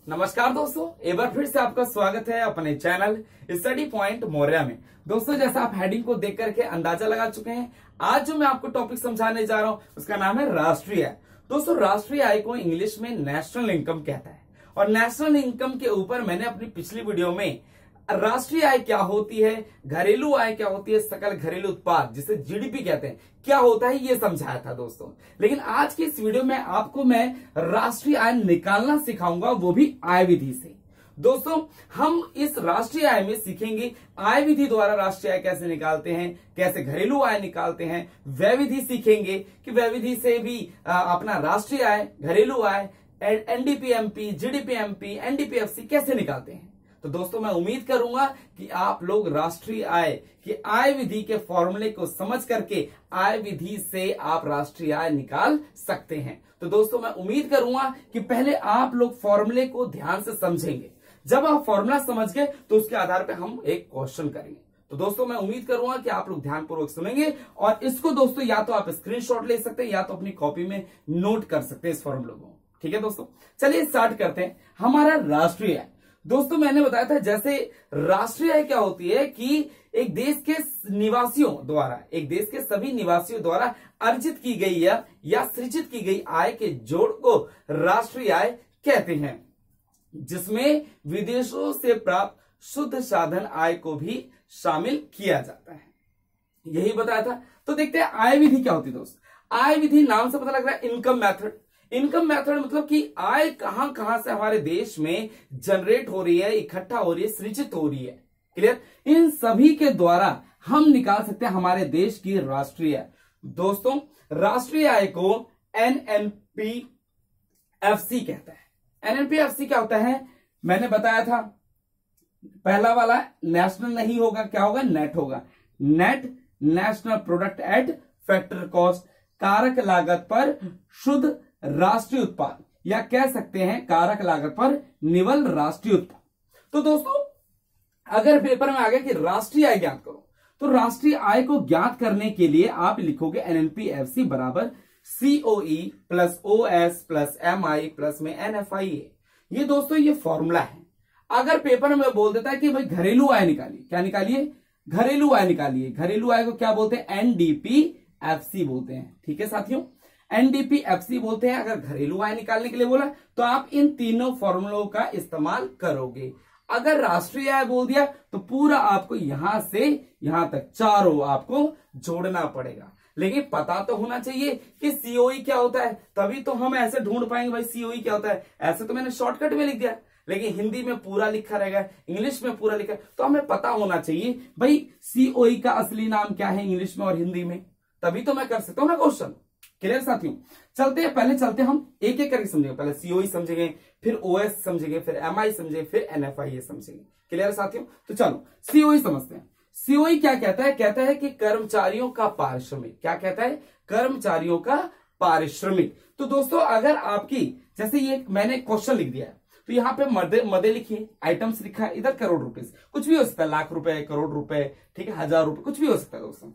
नमस्कार दोस्तों, एक बार फिर से आपका स्वागत है अपने चैनल स्टडी पॉइंट मौर्या में। दोस्तों, जैसा आप हेडिंग को देख करके अंदाजा लगा चुके हैं, आज जो मैं आपको टॉपिक समझाने जा रहा हूं उसका नाम है राष्ट्रीय आय। दोस्तों, राष्ट्रीय आय को इंग्लिश में नेशनल इनकम कहता है और नेशनल इनकम के ऊपर मैंने अपनी पिछली वीडियो में राष्ट्रीय आय क्या होती है, घरेलू आय क्या होती है, सकल घरेलू उत्पाद जिसे जीडीपी कहते हैं क्या होता है, ये समझाया था दोस्तों। लेकिन आज की इस वीडियो में आपको मैं राष्ट्रीय आय निकालना सिखाऊंगा, वो भी आय विधि से। दोस्तों, हम इस राष्ट्रीय आय में सीखेंगे आय विधि द्वारा राष्ट्रीय आय कैसे निकालते हैं, कैसे घरेलू आय निकालते हैं, व्यय विधि सीखेंगे कि व्यय विधि से भी अपना राष्ट्रीय आय, घरेलू आय, एनडीपीएमपी, जीडीपीएमपी, एनडीपीएफसी कैसे निकालते हैं। तो दोस्तों, मैं उम्मीद करूंगा कि आप लोग राष्ट्रीय आय की आय विधि के फॉर्मूले को समझ करके आय विधि से आप राष्ट्रीय आय निकाल सकते हैं। तो दोस्तों, मैं उम्मीद करूंगा कि पहले आप लोग फॉर्मूले को ध्यान से समझेंगे। जब आप फॉर्मूला समझ गए तो उसके आधार पर हम एक क्वेश्चन करेंगे। तो दोस्तों, मैं उम्मीद करूंगा कि आप लोग ध्यानपूर्वक सुनेंगे और इसको दोस्तों या तो आप स्क्रीनशॉट ले सकते हैं या तो अपनी कॉपी में नोट कर सकते हैं इस फॉर्मूले को। ठीक है दोस्तों, चलिए स्टार्ट करते हैं। हमारा राष्ट्रीय आय, दोस्तों मैंने बताया था जैसे राष्ट्रीय आय क्या होती है कि एक देश के निवासियों द्वारा, एक देश के सभी निवासियों द्वारा अर्जित की गई या सृजित की गई आय के जोड़ को राष्ट्रीय आय कहते हैं, जिसमें विदेशों से प्राप्त शुद्ध साधन आय को भी शामिल किया जाता है। यही बताया था। तो देखते हैं आय विधि क्या होती है दोस्तों। आय विधि नाम से पता लग रहा है इनकम मेथड। इनकम मेथड मतलब कि आय कहां कहां से हमारे देश में जनरेट हो रही है, इकट्ठा हो रही है, सृजित हो रही है। क्लियर? इन सभी के द्वारा हम निकाल सकते हैं हमारे देश की राष्ट्रीय आय। दोस्तों, राष्ट्रीय आय को एनएनपीएफसी कहता है। एनएनपीएफसी क्या होता है मैंने बताया था। पहला वाला नेशनल नहीं होगा, क्या होगा? नेट होगा। Net national product at factor cost, कारक लागत पर शुद्ध राष्ट्रीय उत्पाद, या कह सकते हैं कारक लागत पर निवल राष्ट्रीय उत्पाद। तो दोस्तों, अगर पेपर में आ गया कि राष्ट्रीय आय ज्ञात करो, तो राष्ट्रीय आय को ज्ञात करने के लिए आप लिखोगे एनएनपीएफसी बराबर COE plus OS plus MI plus में एनएफआई। ये दोस्तों ये फॉर्मूला है। अगर पेपर में बोल देता है कि भाई घरेलू आय निकालिए, क्या निकालिए? घरेलू आय निकालिए। घरेलू आय को क्या बोलते हैं? एनडीपीएफसी बोलते हैं। ठीक है साथियों, एनडीपीएफसी बोलते हैं। अगर घरेलू आय निकालने के लिए बोला तो आप इन तीनों फॉर्मूलों का इस्तेमाल करोगे। अगर राष्ट्रीय आय बोल दिया तो पूरा आपको यहां से यहां तक चारों आपको जोड़ना पड़ेगा। लेकिन पता तो होना चाहिए कि सीओई क्या होता है, तभी तो हम ऐसे ढूंढ पाएंगे भाई सीओई क्या होता है। ऐसे तो मैंने शॉर्टकट में लिख दिया, लेकिन हिंदी में पूरा लिखा रहेगा, इंग्लिश में पूरा लिखा है, तो हमें पता होना चाहिए भाई सीओई का असली नाम क्या है इंग्लिश में और हिंदी में, तभी तो मैं कर सकता हूं ना क्वेश्चन। क्लियर साथियों? चलते हैं, पहले चलते हैं हम एक एक करके समझेंगे। पहले सीओई समझेंगे, फिर ओएस समझेंगे, फिर एमआई समझेंगे, फिर एनएफआई समझेंगे। क्लियर साथियों? तो चलो सीओई समझते हैं। सीओई क्या कहता है? कहता है कि कर्मचारियों का पारिश्रमिक। क्या कहता है? कर्मचारियों का पारिश्रमिक। तो दोस्तों, अगर आपकी जैसे ये मैंने क्वेश्चन लिख दिया है, तो यहाँ पे मदे लिखिए, आइटम्स लिखा है, इधर करोड़ रुपए, कुछ भी हो सकता है, लाख रुपए, करोड़ रुपए, ठीक है, 1000 रुपए, कुछ भी हो सकता है दोस्तों।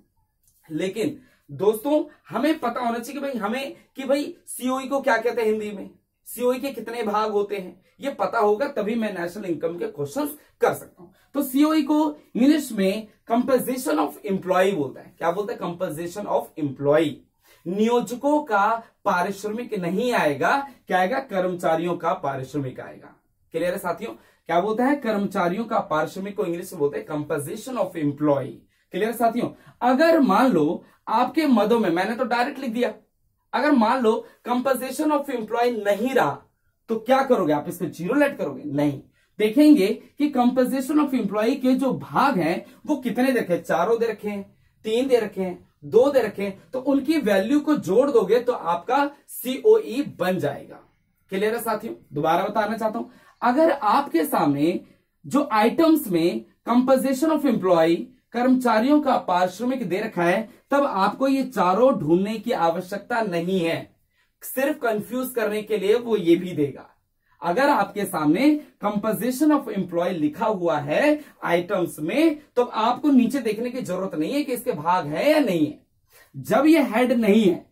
लेकिन दोस्तों, हमें पता होना चाहिए कि भाई सीओई को क्या कहते हैं हिंदी में, सीओई के कितने भाग होते हैं, ये पता होगा तभी मैं नेशनल इनकम के क्वेश्चंस कर सकता हूं। तो सीओई को इंग्लिश में कंपनसेशन ऑफ एम्प्लॉय बोलता है। क्या बोलता है? Compensation of employ. नियोजकों का पारिश्रमिक नहीं आएगा, क्या आएगा? कर्मचारियों का पारिश्रमिक आएगा। क्लियर है साथियों? क्या बोलता है? कर्मचारियों का पारिश्रमिक को इंग्लिश में बोलते हैं कंपनसेशन ऑफ एम्प्लॉय। क्लियर साथियों? अगर मान लो आपके मदों में, मैंने तो डायरेक्ट लिख दिया, अगर मान लो कंपनसेशन ऑफ एम्प्लॉय नहीं रहा तो क्या करोगे आप? इसमें जीरो लेट करोगे? नहीं, देखेंगे कि कंपनसेशन ऑफ एम्प्लॉय के जो भाग हैं वो कितने दे रखे हैं, 4 दे रखे हैं, 3 दे रखे हैं, 2 दे रखे हैं, तो उनकी वैल्यू को जोड़ दोगे तो आपका सीओई बन जाएगा। क्लियर है साथियों? दोबारा बताना चाहता हूं, अगर आपके सामने जो आइटम्स में कंपनसेशन ऑफ एम्प्लॉय, कर्मचारियों का पारिश्रमिक दे रखा है, तब आपको ये चारों ढूंढने की आवश्यकता नहीं है। सिर्फ कंफ्यूज करने के लिए वो ये भी देगा। अगर आपके सामने कंपोजिशन ऑफ एम्प्लॉय लिखा हुआ है आइटम्स में, तो आपको नीचे देखने की जरूरत नहीं है कि इसके भाग है या नहीं है। जब ये हेड नहीं है,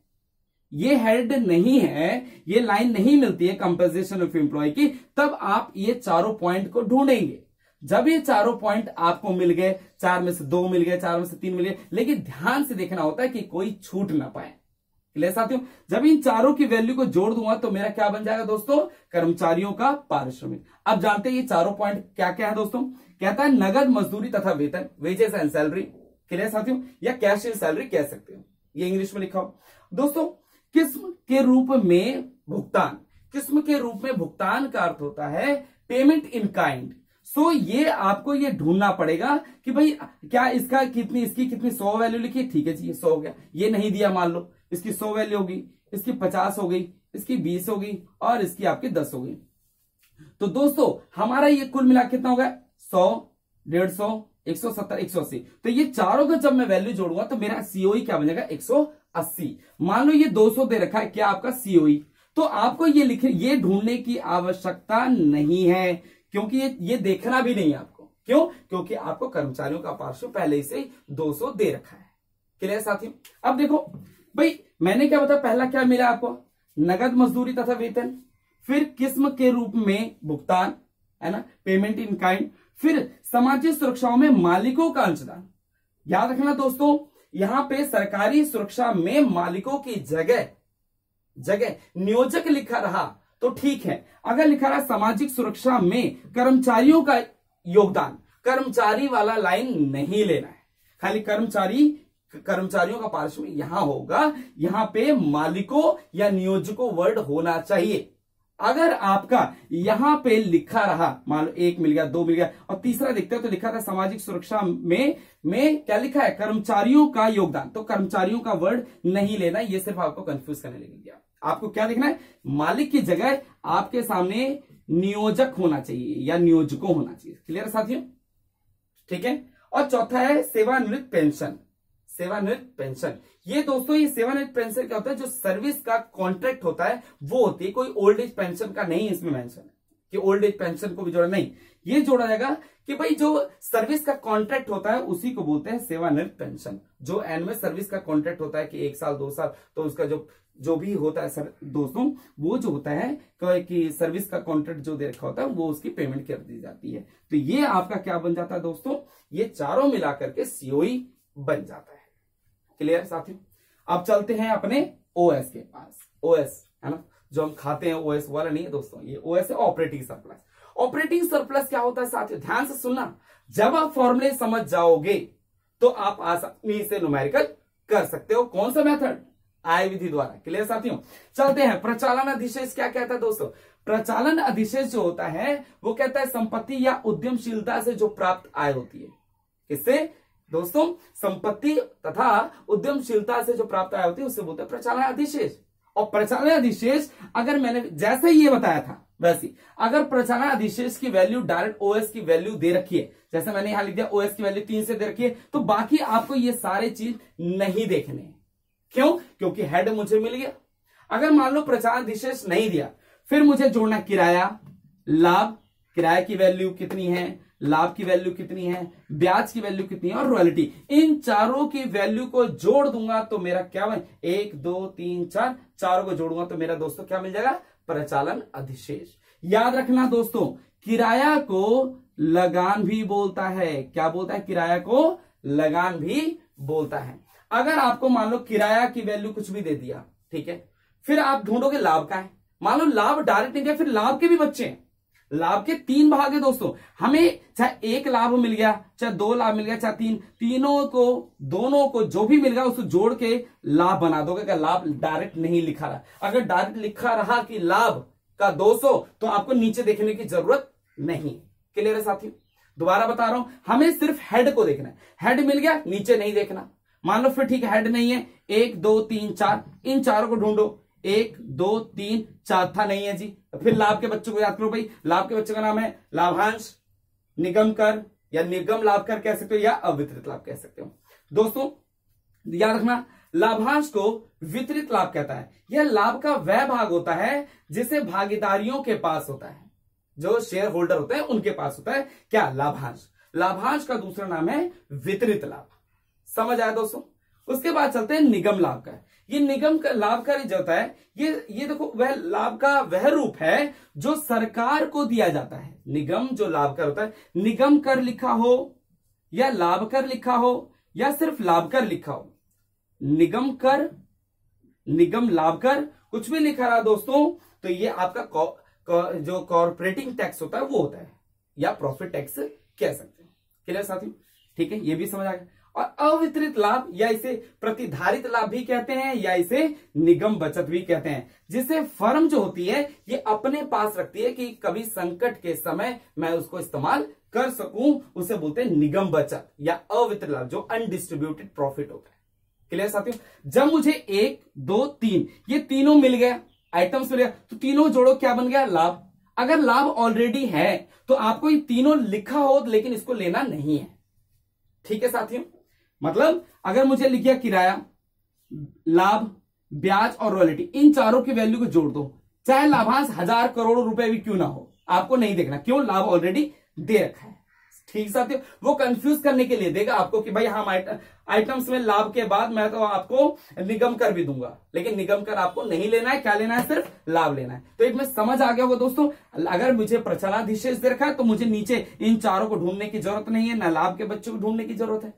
ये हेड नहीं है, ये लाइन नहीं मिलती है कंपनसेशन ऑफ एम्प्लॉय की, तब आप ये चारों पॉइंट को ढूंढेंगे। जब ये चारों पॉइंट आपको मिल गए, 4 में से 2 मिल गए, 4 में से 3 मिल गए, लेकिन ध्यान से देखना होता है कि कोई छूट ना पाए। क्लियर साथियों? जब इन चारों की वैल्यू को जोड़ दूंगा तो मेरा क्या बन जाएगा दोस्तों? कर्मचारियों का पारिश्रमिक। अब जानते हैं ये चारों पॉइंट क्या क्या है दोस्तों? कहता है नगद मजदूरी तथा वेतन, वेजेस एंड सैलरी। क्लियर साथियों? या कैश इन सैलरी कह सकते हो, ये इंग्लिश में लिखा हो। दोस्तों किस्म के रूप में भुगतान, किस्म के रूप में भुगतान का अर्थ होता है पेमेंट इन काइंड। सो ये आपको ये ढूंढना पड़ेगा कि भाई क्या इसका कितनी, इसकी कितनी 100 वैल्यू लिखी, ठीक है जी ये 100 हो गया। ये नहीं दिया, मान लो इसकी 100 वैल्यू होगी, इसकी 50 हो गई, इसकी 20 हो गई और इसकी आपकी 10 हो गई। तो दोस्तों हमारा ये कुल मिला कितना हो गया? 100, 150, 170, 180। तो ये चारों का जब मैं वैल्यू जोड़ूंगा तो मेरा सीओई क्या बन जाएगा? 180। मान लो ये 200 दे रखा है, क्या आपका सीओई? तो आपको ये लिखे, ये ढूंढने की आवश्यकता नहीं है, क्योंकि ये देखना भी नहीं है आपको। क्यों? क्योंकि आपको कर्मचारियों का पार्श्व पहले से 200 दे रखा है। क्लियर साथियों? अब देखो भाई मैंने क्या बताया, पहला क्या मिला आपको? नगद मजदूरी तथा वेतन, फिर किस्म के रूप में भुगतान, है ना, पेमेंट इन काइंड, फिर सामाजिक सुरक्षाओं में मालिकों का अंशदान। याद रखना दोस्तों, यहां पे सरकारी सुरक्षा में मालिकों की जगह नियोजक लिखा रहा तो ठीक है। अगर लिखा रहा सामाजिक सुरक्षा में कर्मचारियों का योगदान, कर्मचारी वाला लाइन नहीं लेना है, खाली कर्मचारियों का पार्श्व यहां होगा, यहां पे मालिकों या नियोजकों वर्ड होना चाहिए। अगर आपका यहां पे लिखा रहा, मान लो 1 मिल गया, 2 मिल गया और तीसरा देखते हो तो लिखा था सामाजिक सुरक्षा में क्या लिखा है? कर्मचारियों का योगदान, तो कर्मचारियों का वर्ड नहीं लेना, ये सिर्फ आपको कंफ्यूज करने लगे। आपको क्या लिखना है? मालिक की जगह आपके सामने नियोजक होना चाहिए या नियोजकों होना चाहिए। क्लियर साथियों? ठीक है। और चौथा है सेवानिवृत्त पेंशन। सेवानिवृत्त पेंशन, ये दोस्तों ये सेवानिवृत्त पेंशन क्या होता है? जो सर्विस का कॉन्ट्रैक्ट होता है वो होती है, कोई ओल्ड एज पेंशन का नहीं इसमें मेंशन है कि ओल्ड एज पेंशन को भी जोड़ा नहीं। ये जोड़ा जाएगा कि भाई जो सर्विस का कॉन्ट्रैक्ट होता है उसी को बोलते हैं सेवानिवृत्त पेंशन। जो एंड में सर्विस का कॉन्ट्रैक्ट होता है कि 1 साल 2 साल, तो उसका जो भी होता है सर दोस्तों, वो जो होता है कि सर्विस का कॉन्ट्रैक्ट जो दे रखा होता है वो उसकी पेमेंट कर दी जाती है। तो ये आपका क्या बन जाता है दोस्तों? ये चारों मिलाकर के सीओई बन जाता है। क्लियर साथियों? अब चलते हैं अपने ओएस के पास। ओएस है ना, जो हम खाते हैं, ओएस वाला नहीं है दोस्तों, ये ओएस है ऑपरेटिंग सरप्लस। ऑपरेटिंग सरप्लस क्या होता है साथियों? ध्यान से सुनना, जब आप फॉर्मूले समझ जाओगे तो आप आसानी से न्यूमेरिकल कर सकते हो। कौन सा मेथड? आय विधि द्वारा। क्लियर साथियों? चलते हैं। प्रचालन अधिशेष क्या कहता है दोस्तों? प्रचालन अधिशेष जो होता है वो कहता है संपत्ति या उद्यमशीलता से जो प्राप्त आय होती है। किससे दोस्तों? संपत्ति तथा उद्यमशीलता से जो प्राप्त आय होती है उससे बोलते हैं प्रचालन अधिशेष। और प्रचालन अधिशेष अगर मैंने जैसे ये बताया था वैसे, अगर प्रचालन अधिशेष की वैल्यू डायरेक्ट ओएस की वैल्यू दे रखी है, जैसे मैंने यहां लिख दिया ओएस की वैल्यू 3 से दे रखी है, तो बाकी आपको ये सारे चीज नहीं देखने हैं। क्यों? क्योंकि हेड मुझे मिल गया। अगर मान लो प्रचालन अधिशेष नहीं दिया, फिर मुझे जोड़ना किराया, लाभ, किराए की वैल्यू कितनी है, लाभ की वैल्यू कितनी है, ब्याज की वैल्यू कितनी है और रॉयल्टी। इन चारों की वैल्यू को जोड़ दूंगा तो मेरा क्या बन, 1 2 3 4, चारों को जोड़ूंगा तो मेरा दोस्तों क्या मिल जाएगा? प्रचालन अधिशेष। याद रखना दोस्तों, किराया को लगान भी बोलता है। क्या बोलता है? किराया को लगान भी बोलता है। अगर आपको मान लो किराया की वैल्यू कुछ भी दे दिया, ठीक है, फिर आप ढूंढोगे लाभ का है। मान लो लाभ डायरेक्ट नहीं दिया, फिर लाभ के भी बच्चे हैं। लाभ के 3 भाग है दोस्तों। हमें चाहे 1 लाभ मिल गया, चाहे 2 लाभ मिल गया, चाहे 3, तीनों को, दोनों को जो भी मिल गया उसको जोड़ के लाभ बना दोगे। क्या लाभ डायरेक्ट नहीं लिखा रहा? अगर डायरेक्ट लिखा रहा कि लाभ का 200 तो आपको नीचे देखने की जरूरत नहीं। क्लियर है साथियों? दोबारा बता रहा हूं, हमें सिर्फ हेड को देखना है। हेड मिल गया, नीचे नहीं देखना। मान लो फिर ठीक है हेड नहीं है, 1 2 3 4, इन चारों को ढूंढो। 1 2 3 4 था, नहीं है जी। फिर लाभ के बच्चों को याद करो भाई, लाभ के बच्चों का नाम है लाभांश, निगम कर या निर्गम लाभ कर कह सकते हो या अवितरित लाभ कह सकते हो। दोस्तों याद रखना, लाभांश को वितरित लाभ कहता है। यह लाभ का वह भाग होता है जिसे भागीदारियों के पास होता है, जो शेयर होल्डर होते हैं उनके पास होता है। क्या? लाभांश। लाभांश का दूसरा नाम है वितरित लाभ। समझ आया दोस्तों? उसके बाद चलते हैं निगम लाभ का। ये निगम का लाभकारी जो होता है, ये देखो वह लाभ का वह रूप है जो सरकार को दिया जाता है। निगम जो लाभ कर होता है, निगम कर लिखा हो या लाभ कर लिखा हो या सिर्फ लाभ कर लिखा हो, निगम कर, निगम लाभ कर कुछ भी लिखा रहा दोस्तों, तो ये आपका जो कॉर्पोरेटिंग टैक्स होता है वो होता है, या प्रॉफिट टैक्स कह सकते हैं। क्लियर साथियों? ठीक है, ये भी समझ आ गया। और अवितरित लाभ या इसे प्रतिधारित लाभ भी कहते हैं, या इसे निगम बचत भी कहते हैं, जिसे फर्म जो होती है ये अपने पास रखती है कि कभी संकट के समय मैं उसको इस्तेमाल कर सकूं, उसे बोलते हैं निगम बचत या अवितरित लाभ, जो अनडिस्ट्रीब्यूटेड प्रॉफिट होता है। क्लियर साथियों? जब मुझे 1 2 3 ये तीनों मिल गया, आइटम्स मिल गया, तो तीनों जोड़ो क्या बन गया? लाभ। अगर लाभ ऑलरेडी है तो आपको ये तीनों लिखा हो लेकिन इसको लेना नहीं है। ठीक है साथियों? मतलब अगर मुझे लिख गया किराया, लाभ, ब्याज और रॉयल्टी, इन चारों की वैल्यू को जोड़ दो, चाहे लाभांश 1000 करोड़ रुपए भी क्यों ना हो, आपको नहीं देखना, क्यों? लाभ ऑलरेडी दे रखा है। ठीक साथियों? वो कंफ्यूज करने के लिए देगा आपको कि भाई हम आइटम्स में लाभ के बाद मैं तो आपको निगम कर भी दूंगा, लेकिन निगम कर आपको नहीं लेना है, क्या लेना है? सिर्फ लाभ लेना है। तो एक में समझ आ गया होगा दोस्तों। अगर मुझे प्रचलाधीशेष दे रखा है तो मुझे नीचे इन चारों को ढूंढने की जरूरत नहीं है, ना लाभ के बच्चों को ढूंढने की जरूरत है।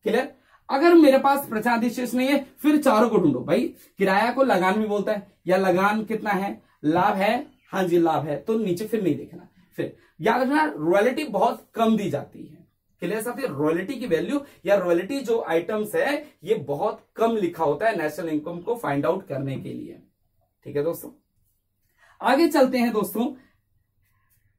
क्लियर? अगर मेरे पास प्रचलाधीशेष नहीं है फिर चारों को ढूंढो। भाई किराया को लगान भी बोलता है, या लगान कितना है? लाभ है, हाँ जी लाभ है, तो नीचे फिर नहीं देखना। फिर याद रखना रॉयल्टी बहुत कम दी जाती है। क्लियर साथियों? रॉयल्टी की वैल्यू या रॉयल्टी जो आइटम्स है ये बहुत कम लिखा होता है नेशनल इनकम को फाइंड आउट करने के लिए। ठीक है दोस्तों, आगे चलते हैं दोस्तों।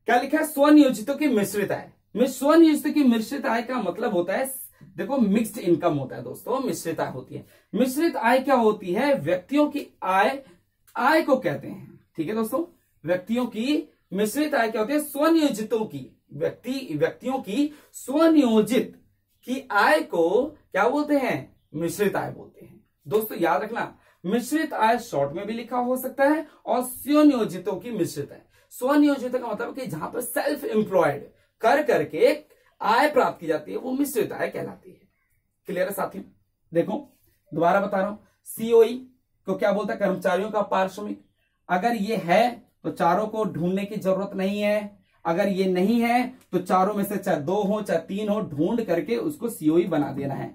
क्या लिखा है? स्वनियोजितों की मिश्रित आय। स्वनियोजितों की मिश्रित आय का मतलब होता है, देखो मिक्स्ड इनकम होता है दोस्तों, मिश्रित आय होती है। मिश्रित आय क्या होती है? व्यक्तियों की आय को कहते हैं। ठीक है दोस्तों? व्यक्तियों की मिश्रित आय क्या होती है? स्वनियोजितों की, व्यक्तियों की स्वनियोजित की आय को क्या बोलते हैं? मिश्रित आय बोलते हैं। दोस्तों याद रखना, मिश्रित आय शॉर्ट में भी लिखा हो सकता है, और स्वनियोजितों की मिश्रित आय। स्वनियोजित का मतलब कि जहां पर सेल्फ एम्प्लॉयड कर करके आय प्राप्त की जाती है, वो मिश्रित आय कहलाती है। क्लियर है साथियों? देखो दोबारा बता रहा हूं, सीओई को क्या बोलता है? कर्मचारियों का पारिश्रमिक। अगर ये है तो चारों को ढूंढने की जरूरत नहीं है, अगर ये नहीं है तो चारों में से चाहे 2 हो चाहे 3 हो, ढूंढ करके उसको सीओई बना देना है।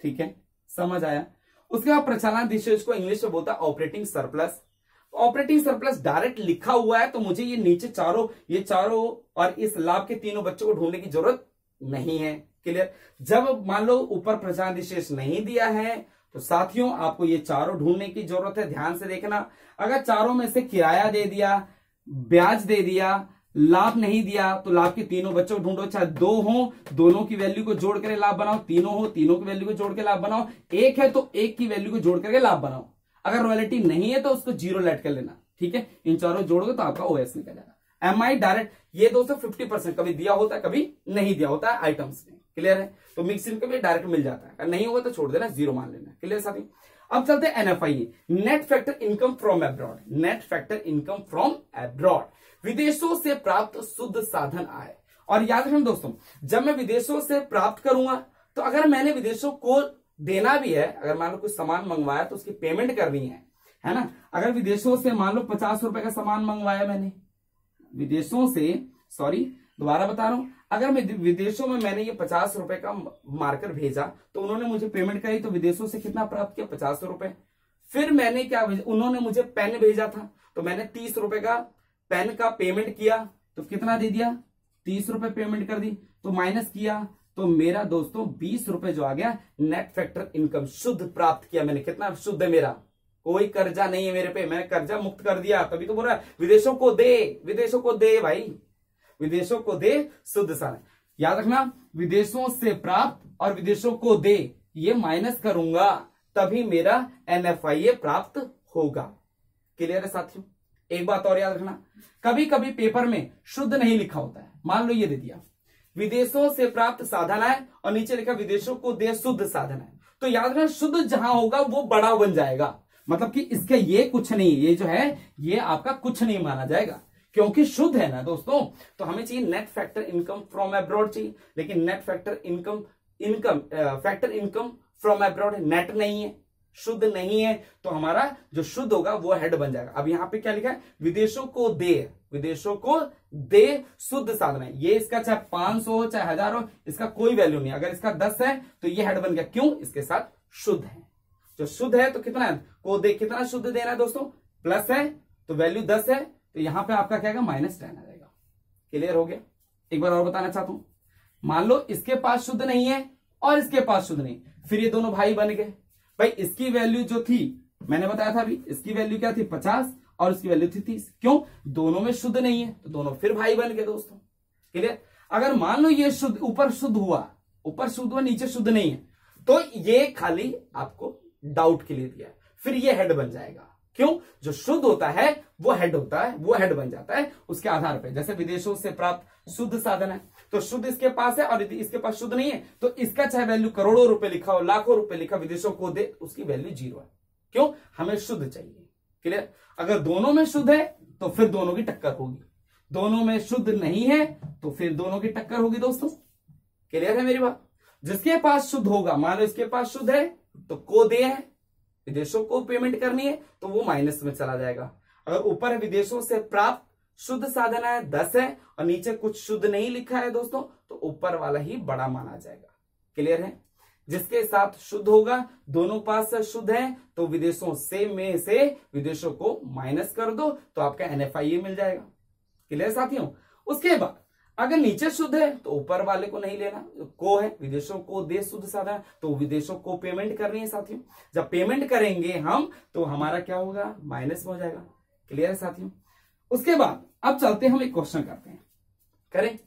ठीक है, समझ आया? उसके बाद प्रचलाधीशेष को इंग्लिश में बोलता है operating surplus. Operating surplus direct लिखा हुआ है तो मुझे ये नीचे ये चारों और इस लाभ के तीनों बच्चों को ढूंढने की जरूरत नहीं है। क्लियर? जब मान लो ऊपर प्रचलाधीशेष नहीं दिया है तो साथियों आपको ये चारों ढूंढने की जरूरत है। ध्यान से देखना, अगर चारों में से किराया दे दिया, ब्याज दे दिया, लाभ नहीं दिया, तो लाभ के तीनों बच्चों को ढूंढो, चाहे 2 हो दोनों की वैल्यू को जोड़ कर लाभ बनाओ, तीनों हो तीनों की वैल्यू को जोड़ के लाभ बनाओ, 1 है तो 1 की वैल्यू को जोड़ करके लाभ बनाओ। अगर रॉयल्टी नहीं है तो उसको 0 लेट कर लेना। ठीक है, इन चारों जोड़ोगे तो आपका ओएस निकल जाएगा। एमआई डायरेक्ट, ये दोस्तों 50% कभी दिया होता है कभी नहीं दिया होता है आइटम्स में। क्लियर है? तो मिक्स इनकम भी डायरेक्ट मिल जाता है, अगर नहीं होगा तो छोड़ देना, 0 मान लेना। क्लियर साथी? अब चलते हैं NFI, net factor income from abroad. Net factor income from abroad, विदेशों से प्राप्त शुद्ध साधन आय। और याद रखना दोस्तों, जब मैं विदेशों से प्राप्त करूंगा तो अगर मैंने विदेशों को देना भी है, अगर मान लो कुछ सामान मंगवाया तो उसकी पेमेंट करनी है ना? अगर विदेशों से मान लो 50 रुपए का सामान मंगवाया मैंने विदेशों से, सॉरी दोबारा बता रहा हूं, अगर मैं विदेशों में मैंने ये 50 रुपए का मार्कर भेजा तो उन्होंने मुझे पेमेंट करी, तो विदेशों से कितना प्राप्त किया? 50 रुपए। फिर मैंने क्या, उन्होंने मुझे पेन भेजा था तो मैंने 30 रुपए का पेन का पेमेंट किया, तो कितना दे दिया? 30 रुपए पेमेंट कर दी, तो माइनस किया तो मेरा दोस्तों 20 रुपए जो आ गया नेट फैक्टर इनकम, शुद्ध प्राप्त किया मैंने। कितना शुद्ध है मेरा? कोई कर्जा नहीं है मेरे पे, मैंने कर्जा मुक्त कर दिया। तभी तो बोल रहा है विदेशों को दे, विदेशों को दे भाई, विदेशों को दे शुद्ध साधन। याद रखना, विदेशों से प्राप्त और विदेशों को दे, ये माइनस करूंगा तभी मेरा एनएफआईए प्राप्त होगा। क्लियर है साथियों? एक बात और याद रखना, कभी कभी पेपर में शुद्ध नहीं लिखा होता है। मान लो ये दे दिया विदेशों से प्राप्त साधन है और नीचे लिखा विदेशों को दे शुद्ध साधन है, तो याद रखना शुद्ध जहां होगा वो बड़ा बन जाएगा, मतलब कि इसका ये कुछ नहीं, ये जो है ये आपका कुछ नहीं माना जाएगा क्योंकि शुद्ध है ना दोस्तों। तो हमें चाहिए net factor income from abroad चाहिए, लेकिन net factor income factor income from abroad net नहीं है। शुद्ध नहीं है, तो हमारा जो शुद्ध होगा वो हेड बन जाएगा। अब यहां पे क्या लिखा है, विदेशों को दे, विदेशों को दे शुद्ध साधन है। ये इसका चाहे 500 हो चाहे 1000 हो, इसका कोई वैल्यू नहीं। अगर इसका 10 है तो ये हेड बन गया, क्यों, इसके साथ शुद्ध है। जो शुद्ध है तो कितना है, को दे, कितना शुद्ध देना है दोस्तों, प्लस है तो वैल्यू 10 है, तो यहां पे आपका क्या आएगा, -10 आ जाएगा। क्लियर हो गया। एक बार और बताना चाहता हूं, मान लो इसके पास शुद्ध नहीं है और इसके पास शुद्ध नहीं, फिर ये दोनों भाई बन गए। भाई इसकी वैल्यू जो थी, मैंने बताया था अभी, इसकी वैल्यू क्या थी 50 और इसकी वैल्यू थी 30। क्यों, दोनों में शुद्ध नहीं है, तो दोनों फिर भाई बन गए दोस्तों। क्लियर। अगर मान लो ये शुद्ध, ऊपर शुद्ध हुआ, ऊपर शुद्ध हुआ नीचे शुद्ध नहीं है, तो ये खाली आपको डाउट के लिए दिया है, फिर ये हेड बन जाएगा। क्यों, जो शुद्ध होता है वो हेड होता है, वो हेड बन जाता है उसके आधार पर। जैसे विदेशों से प्राप्त शुद्ध साधन है, तो शुद्ध इसके पास है और इसके पास शुद्ध नहीं है, तो इसका चाहे वैल्यू करोड़ों रुपए लिखा हो, लाखों रुपए लिखा, विदेशों को दे, उसकी वैल्यू 0 है। क्यों, हमें शुद्ध चाहिए। क्लियर। अगर दोनों में शुद्ध है तो फिर दोनों की टक्कर होगी, दोनों में शुद्ध नहीं है तो फिर दोनों की टक्कर होगी दोस्तों। क्लियर है मेरी बात। जिसके पास शुद्ध होगा, मान लो इसके पास शुद्ध है तो को दे है, विदेशों को पेमेंट करनी है, तो वो माइनस में चला जाएगा। अगर ऊपर है विदेशों से प्राप्त शुद्ध साधन है 10 है और नीचे कुछ शुद्ध नहीं लिखा है दोस्तों, तो ऊपर वाला ही बड़ा माना जाएगा। क्लियर है। जिसके साथ शुद्ध होगा, दोनों पास शुद्ध है, तो विदेशों से में से विदेशों को माइनस कर दो तो आपका NFIE मिल जाएगा। क्लियर साथियों। उसके बाद अगर नीचे शुद्ध है तो ऊपर वाले को नहीं लेना, को है विदेशों को दे शुद्ध साधन, तो विदेशों को पेमेंट करनी है साथियों। जब पेमेंट करेंगे हम तो हमारा क्या होगा, माइनस में हो जाएगा। क्लियर है साथियों। उसके बाद अब चलते हैं, हम एक क्वेश्चन करते हैं, करें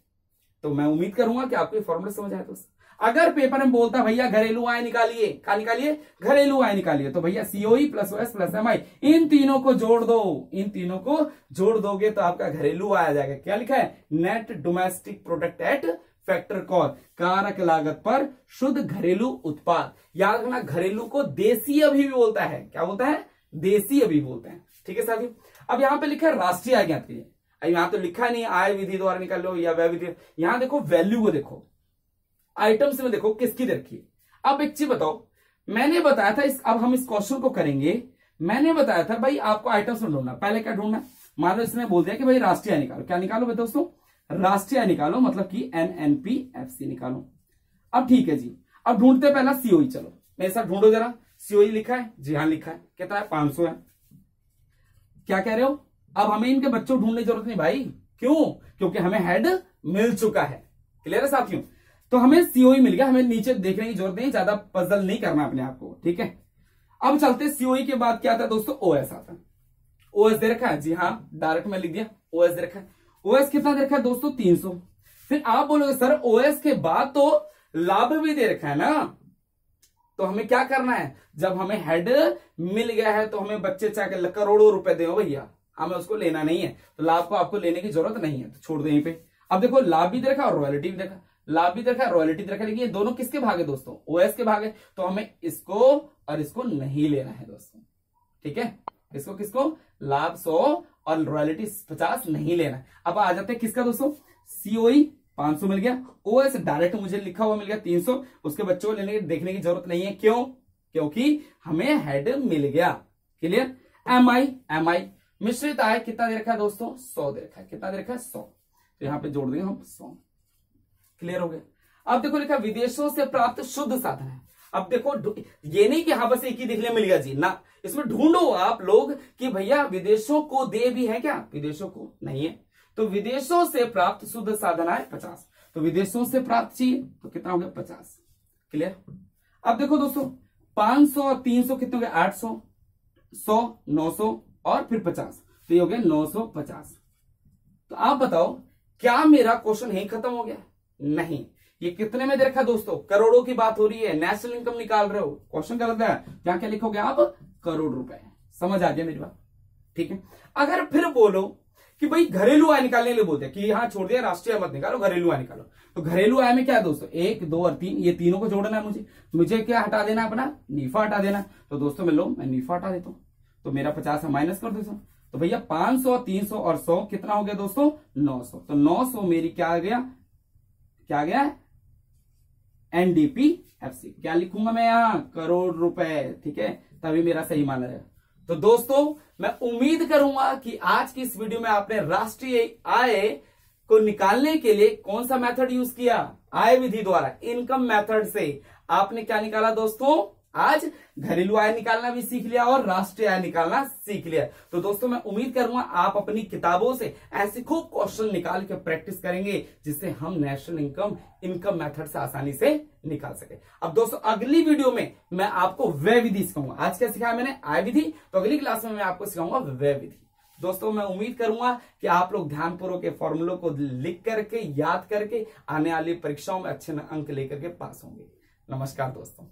तो मैं उम्मीद करूंगा कि आपको फॉर्मूला समझ आया। दोस्तों अगर पेपर में बोलता भैया घरेलू आय निकालिए, क्या निकालिए, घरेलू आय निकालिए, तो भैया COE plus OS plus MI इन तीनों को जोड़ दो, इन तीनों को जोड़ दोगे तो आपका घरेलू आय आ जाएगा। क्या लिखा है, net domestic product at factor cost, कारक लागत पर शुद्ध घरेलू उत्पाद। याद रखना, घरेलू को देसी अभी भी बोलता है, क्या बोलता है, देसी अभी बोलते हैं। ठीक है साथियों। अब यहां पे लिखा है राष्ट्रीय आय ज्ञात कीजिए। यहां तो लिखा नहीं आय विधि द्वारा निकाल लो या व्यय विधि, यहां देखो वैल्यू को देखो, आइटम्स में देखो किसकी रखी है। अब एक चीज बताओ, मैंने बताया था अब हम इस क्वेश्चन को करेंगे, मैंने बताया था भाई आपको आइटम्स में ढूंढना। पहले क्या ढूंढना, मान लो इसने बोल दिया कि भाई राष्ट्रीय आय निकालो, क्या निकालो भाई दोस्तों, राष्ट्रीय आय निकालो, मतलब कि NNPFC निकालो। अब ठीक है जी, अब ढूंढते पहला COE। चलो मेरे साथ ढूंढो जरा, COE लिखा है जी, हाँ लिखा है, कितना है 500 है। क्या कह रहे हो, अब हमें इनके बच्चों ढूंढने की जरूरत नहीं भाई, क्यों, क्योंकि हमें हेड मिल चुका है। क्लियर है साथियों। तो हमें COE मिल गया, हमें नीचे देखने की जरूरत नहीं, ज्यादा पजल नहीं करना अपने आप को। ठीक है। अब चलते COE के बाद क्या आता है दोस्तों, OS आता है। OS दे रखा है जी, हाँ डायरेक्ट में लिख दिया, OS दे रखा है। OS कितना दे रखा है दोस्तों, 300। फिर आप बोलोगे सर OS के बाद तो लाभ भी दे रखा है ना, तो हमें क्या करना है, जब हमें हेड मिल गया है तो हमें बच्चे चाहे करोड़ों रुपए दे भैया, हमें उसको लेना नहीं है, तो लाभ को आपको लेने की जरूरत नहीं है, तो छोड़ दो यहीं पे। अब देखो लाभ भी देखा और रॉयल्टी भी देखा, लाभ भी देखा रॉयल्टी देखा, लेकिन ये दोनों किसके भाग है दोस्तों, OS के भाग है, तो हमें इसको और इसको नहीं लेना है दोस्तों। ठीक है। इसको किसको, लाभ 100 और रॉयल्टी 50 नहीं लेना है। अब आ जाते हैं किसका दोस्तों, COE 500 मिल गया, OS डायरेक्ट मुझे लिखा हुआ मिल गया 300, उसके बच्चों को लेने देखने की जरूरत नहीं है। क्यों, क्योंकि हमें हेड मिल गया। क्लियर। MI मिश्रित आय कितना दे रखा है दोस्तों, 100 दे रखा है। कितना दे रखा है, 100, तो यहां पे जोड़ देंगे हम 100। क्लियर हो गया। अब देखो लिखा विदेशों से प्राप्त शुद्ध साधन है। अब देखो ये नहीं कि हाँ बस एक ही देखने मिल गया जी ना, इसमें ढूंढो आप लोग कि भैया विदेशों को दे भी है क्या, विदेशों को नहीं है, तो विदेशों से प्राप्त शुद्ध साधन है 50, तो विदेशों से प्राप्त चाहिए तो कितना हो गया 50। क्लियर। अब देखो दोस्तों 500 और 300 कितने हो गए, 800, 100, 900 और फिर 50, तो ये हो गया 950। तो आप बताओ क्या मेरा क्वेश्चन यही खत्म हो गया, नहीं, ये कितने में दे रखा दोस्तों, करोड़ों की बात हो रही है, नेशनल इनकम निकाल रहे हो, क्वेश्चन गलत है, क्या क्या लिखोगे आप, करोड़ रुपए। समझ आ गया मेरी बात। ठीक है। अगर फिर बोलो कि भाई घरेलू आय निकालने के लिए बोलते हैं कि यहां छोड़ दिया राष्ट्रीय आय मत निकालो, घरेलू आय निकालो, तो घरेलू आय में क्या है दोस्तों, 1, 2 और 3, ये तीनों को जोड़ना है मुझे क्या हटा देना, अपना नीफा हटा देना। तो दोस्तों मैं नीफा हटा देता हूं, तो मेरा 50 माइनस कर देता हूं, तो भैया 500, 300 और 100 कितना हो गया दोस्तों, 900। तो 900 मेरी क्या आ गया एनडीपीएफसी। क्या लिखूंगा मैं यहाँ? करोड़ रुपए, ठीक है, तभी मेरा सही मान रहेगा। तो दोस्तों मैं उम्मीद करूंगा कि आज की इस वीडियो में आपने राष्ट्रीय आय को निकालने के लिए कौन सा मेथड यूज किया? आय विधि द्वारा, इनकम मेथड से आपने क्या निकाला दोस्तों? आज घरेलू आय निकालना भी सीख लिया और राष्ट्रीय आय निकालना सीख लिया। तो दोस्तों मैं उम्मीद करूंगा आप अपनी किताबों से ऐसे खूब क्वेश्चन निकाल के प्रैक्टिस करेंगे जिससे हम नेशनल इनकम मेथड से आसानी से निकाल सके। अब दोस्तों अगली वीडियो में मैं आपको व्यय विधि सिखाऊंगा। आज क्या सिखाया मैंने? आय विधि। तो अगली क्लास में मैं आपको सिखाऊंगा व्यय विधि। दोस्तों मैं उम्मीद करूंगा कि आप लोग ध्यानपूर्वक के फॉर्मूलों को लिख करके, याद करके आने वाली परीक्षाओं में अच्छे अंक लेकर के पास होंगे। नमस्कार दोस्तों।